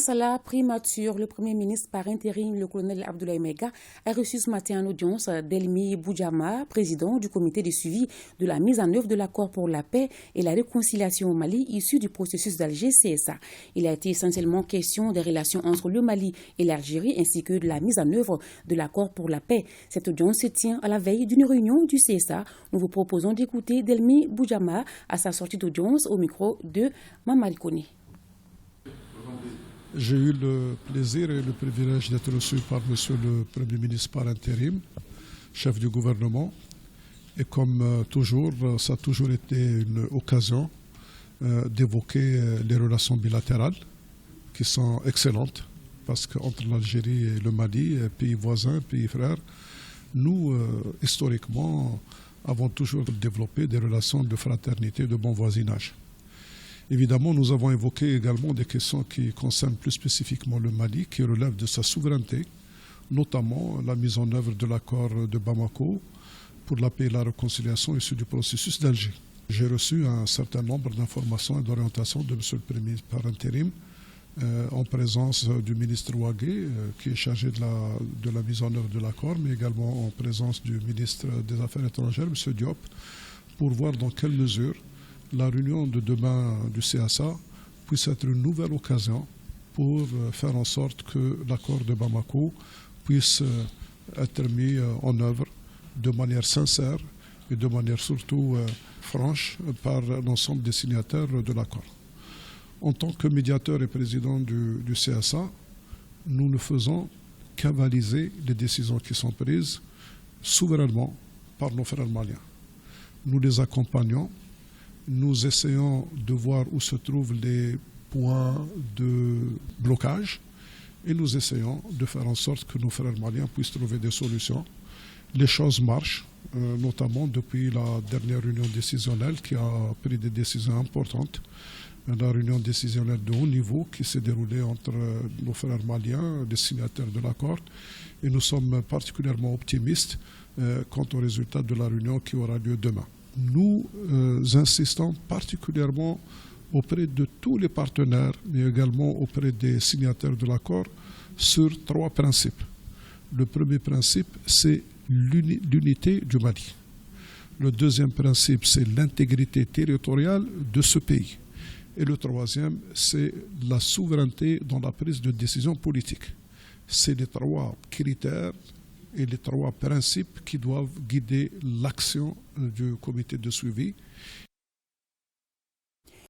Face à la primature, le Premier ministre par intérim, le colonel Abdoulaye Maïga, a reçu ce matin en audience Delmi Boudjama, président du comité de suivi de la mise en œuvre de l'accord pour la paix et la réconciliation au Mali, issu du processus d'Alger CSA. Il a été essentiellement question des relations entre le Mali et l'Algérie, ainsi que de la mise en œuvre de l'accord pour la paix. Cette audience se tient à la veille d'une réunion du CSA. Nous vous proposons d'écouter Delmi Boudjama à sa sortie d'audience au micro de Mamadi Kone. J'ai eu le plaisir et le privilège d'être reçu par Monsieur le Premier ministre par intérim, chef du gouvernement. Et comme toujours, ça a toujours été une occasion d'évoquer les relations bilatérales qui sont excellentes. Parce qu'entre l'Algérie et le Mali, pays voisins, pays frères, nous, historiquement, avons toujours développé des relations de fraternité, de bon voisinage. Évidemment, nous avons évoqué également des questions qui concernent plus spécifiquement le Mali, qui relèvent de sa souveraineté, notamment la mise en œuvre de l'accord de Bamako pour la paix et la réconciliation issu du processus d'Alger. J'ai reçu un certain nombre d'informations et d'orientations de M. le Premier ministre par intérim, en présence du ministre Ouagué, qui est chargé de la mise en œuvre de l'accord, mais également en présence du ministre des Affaires étrangères, M. Diop, pour voir dans quelle mesure la réunion de demain du CSA puisse être une nouvelle occasion pour faire en sorte que l'accord de Bamako puisse être mis en œuvre de manière sincère et de manière surtout franche par l'ensemble des signataires de l'accord. En tant que médiateur et président du CSA, nous ne faisons qu'avaliser les décisions qui sont prises souverainement par nos frères maliens. Nous les accompagnons. Nous essayons de voir où se trouvent les points de blocage et nous essayons de faire en sorte que nos frères maliens puissent trouver des solutions. Les choses marchent, notamment depuis la dernière réunion décisionnelle qui a pris des décisions importantes. La réunion décisionnelle de haut niveau qui s'est déroulée entre nos frères maliens, les signataires de l'accord. Et nous sommes particulièrement optimistes quant au résultat de la réunion qui aura lieu demain. Nous insistons particulièrement auprès de tous les partenaires, mais également auprès des signataires de l'accord, sur trois principes. Le premier principe, c'est l'unité du Mali. Le deuxième principe, c'est l'intégrité territoriale de ce pays. Et le troisième, c'est la souveraineté dans la prise de décision politique. C'est les trois critères et les trois principes qui doivent guider l'action du comité de suivi.